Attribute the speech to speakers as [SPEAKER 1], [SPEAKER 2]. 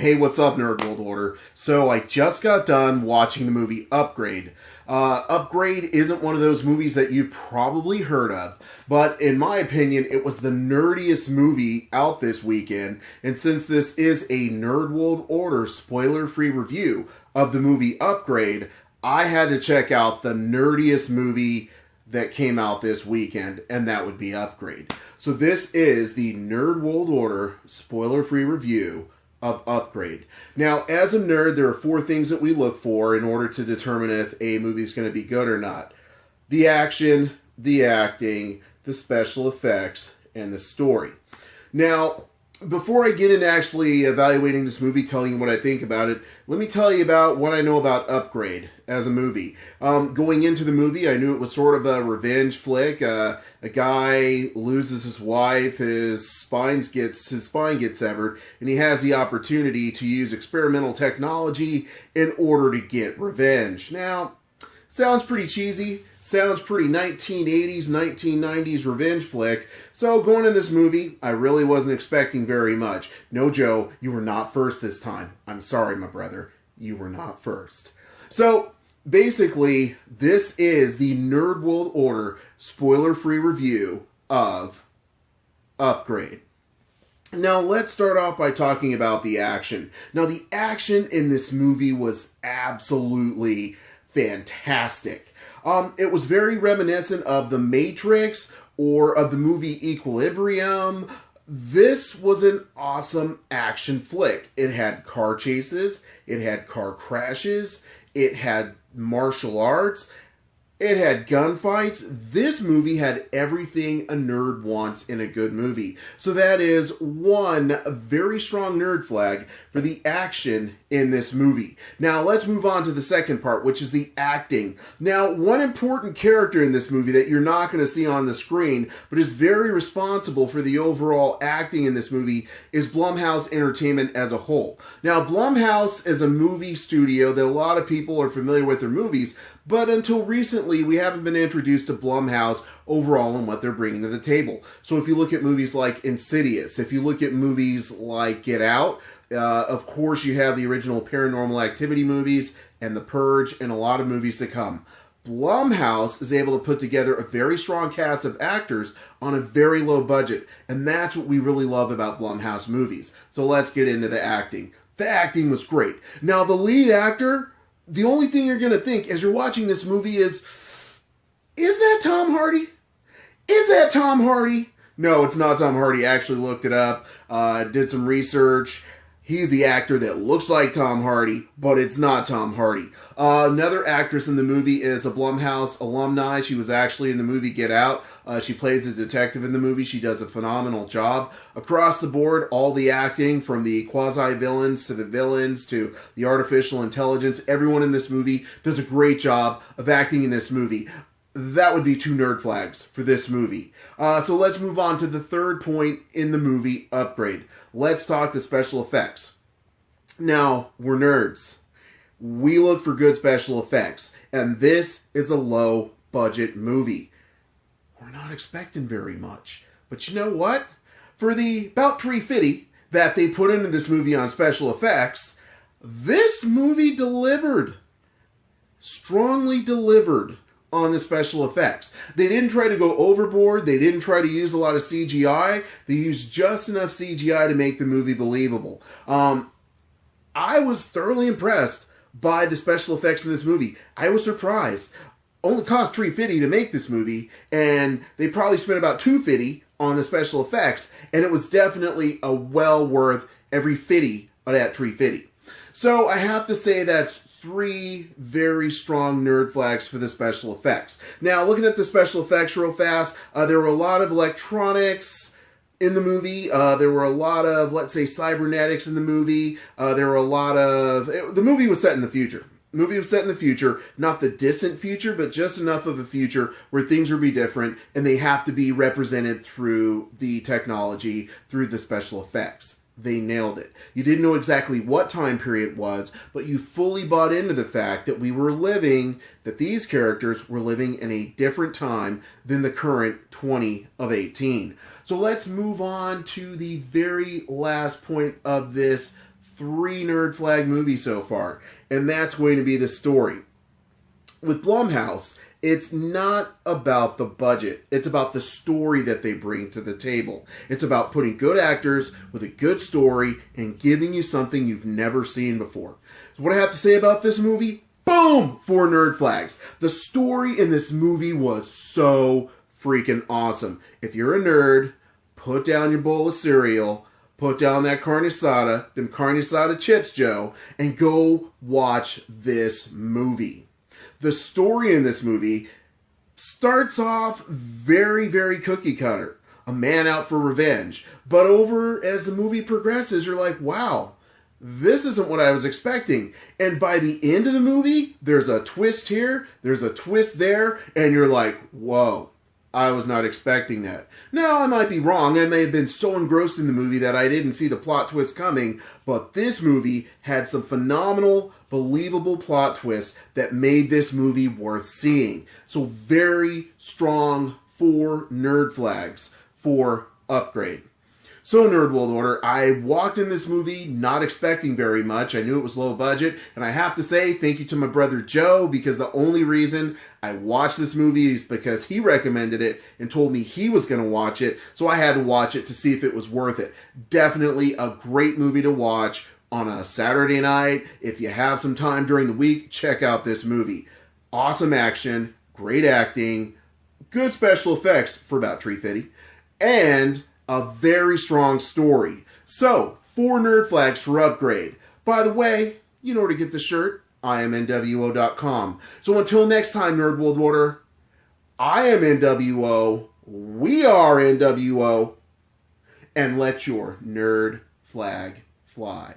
[SPEAKER 1] Hey, what's up, Nerd World Order? So I just got done watching the movie Upgrade. Upgrade isn't one of those movies that you've probably heard of, but in my opinion, it was the nerdiest movie out this weekend. And since this is a Nerd World Order spoiler-free review of the movie Upgrade, I had to check out the nerdiest movie that came out this weekend, and that would be Upgrade. So this is the Nerd World Order spoiler-free review of Upgrade. Now, as a nerd, there are 4 things that we look for in order to determine if a movie is going to be good or not. The action, the acting, the special effects, and the story. Now, before I get into actually evaluating this movie, telling you what I think about it, let me tell you about what I know about Upgrade as a movie. Going into the movie, I knew it was sort of a revenge flick. A guy loses his wife, his spine gets severed, and he has the opportunity to use experimental technology in order to get revenge. Now, sounds pretty cheesy. Sounds pretty 1980s, 1990s revenge flick. So going in this movie, I really wasn't expecting very much. No, Joe, you were not first this time. I'm sorry, my brother. You were not first. So basically, this is the Nerd World Order spoiler-free review of Upgrade. Now, let's start off by talking about the action. Now, the action in this movie was absolutely fantastic. It was very reminiscent of The Matrix or of the movie Equilibrium. This was an awesome action flick. It had car chases, it had car crashes, it had martial arts, it had gunfights. This movie had everything a nerd wants in a good movie. So that is one very strong nerd flag for the action in this movie. Now let's move on to the second part, which is the acting. Now, one important character in this movie that you're not going to see on the screen, but is very responsible for the overall acting in this movie, is Blumhouse Entertainment as a whole. Now, Blumhouse is a movie studio that a lot of people are familiar with their movies, but until recently, we haven't been introduced to Blumhouse overall and what they're bringing to the table. So if you look at movies like Insidious, if you look at movies like Get Out, of course you have the original Paranormal Activity movies and The Purge and a lot of movies to come. Blumhouse is able to put together a very strong cast of actors on a very low budget, and that's what we really love about Blumhouse movies. So let's get into the acting. The acting was great. Now, the lead actor, the only thing you're going to think as you're watching this movie is that Tom Hardy? Is that Tom Hardy? No, it's not Tom Hardy. I actually looked it up, did some research. He's the actor that looks like Tom Hardy, but it's not Tom Hardy. Another actress in the movie is a Blumhouse alumni. She was actually in the movie Get Out. She plays a detective in the movie. She does a phenomenal job. Across the board, all the acting, from the quasi-villains to the villains to the artificial intelligence, everyone in this movie does a great job of acting in this movie. That would be 2 nerd flags for this movie. So let's move on to the third point in the movie, Upgrade. Let's talk the special effects. Now, we're nerds. We look for good special effects. And this is a low-budget movie. We're not expecting very much. But you know what? For the about $350 that they put into this movie on special effects, this movie delivered. Strongly delivered on the special effects. They didn't try to go overboard. They didn't try to use a lot of CGI. They used just enough CGI to make the movie believable. I was thoroughly impressed by the special effects in this movie. I was surprised. Only cost $350 to make this movie, and they probably spent about $250 on the special effects, and it was definitely a well worth every $50 of that $350. So I have to say that's 3 very strong nerd flags for the special effects. Now, looking at the special effects real fast, there were a lot of electronics in the movie. There were a lot of, let's say, cybernetics in the movie. There were a lot of... The movie was set in the future. The movie was set in the future, not the distant future, but just enough of a future where things will be different, and they have to be represented through the technology, through the special effects. They nailed it. You didn't know exactly what time period it was, but you fully bought into the fact that that these characters were living in a different time than the current 2018. So let's move on to the very last point of this 3 Nerd Flag movies so far, and that's going to be the story. With Blumhouse, it's not about the budget. It's about the story that they bring to the table. It's about putting good actors with a good story and giving you something you've never seen before. So what I have to say about this movie? Boom! 4 Nerd Flags. The story in this movie was so freaking awesome. If you're a nerd, put down your bowl of cereal, put down that carne asada, them carne asada chips, Joe, and go watch this movie. The story in this movie starts off very, very cookie cutter. A man out for revenge. But as the movie progresses, you're like, wow, this isn't what I was expecting. And by the end of the movie, there's a twist here, there's a twist there, and you're like, whoa, I was not expecting that. Now, I might be wrong. I may have been so engrossed in the movie that I didn't see the plot twist coming, but this movie had some phenomenal, believable plot twists that made this movie worth seeing. So very strong 4 Nerd Flags for Upgrade. So, Nerd World Order, I walked in this movie not expecting very much. I knew it was low budget, and I have to say thank you to my brother Joe, because the only reason I watched this movie is because he recommended it and told me he was going to watch it, so I had to watch it to see if it was worth it. Definitely a great movie to watch on a Saturday night. If you have some time during the week, check out this movie. Awesome action, great acting, good special effects for about $3.50, and a very strong story. So, 4 Nerd Flags for Upgrade. By the way, you know where to get the shirt. IamNWO.com. So until next time, Nerd World Order, I am NWO, we are NWO, and let your nerd flag fly.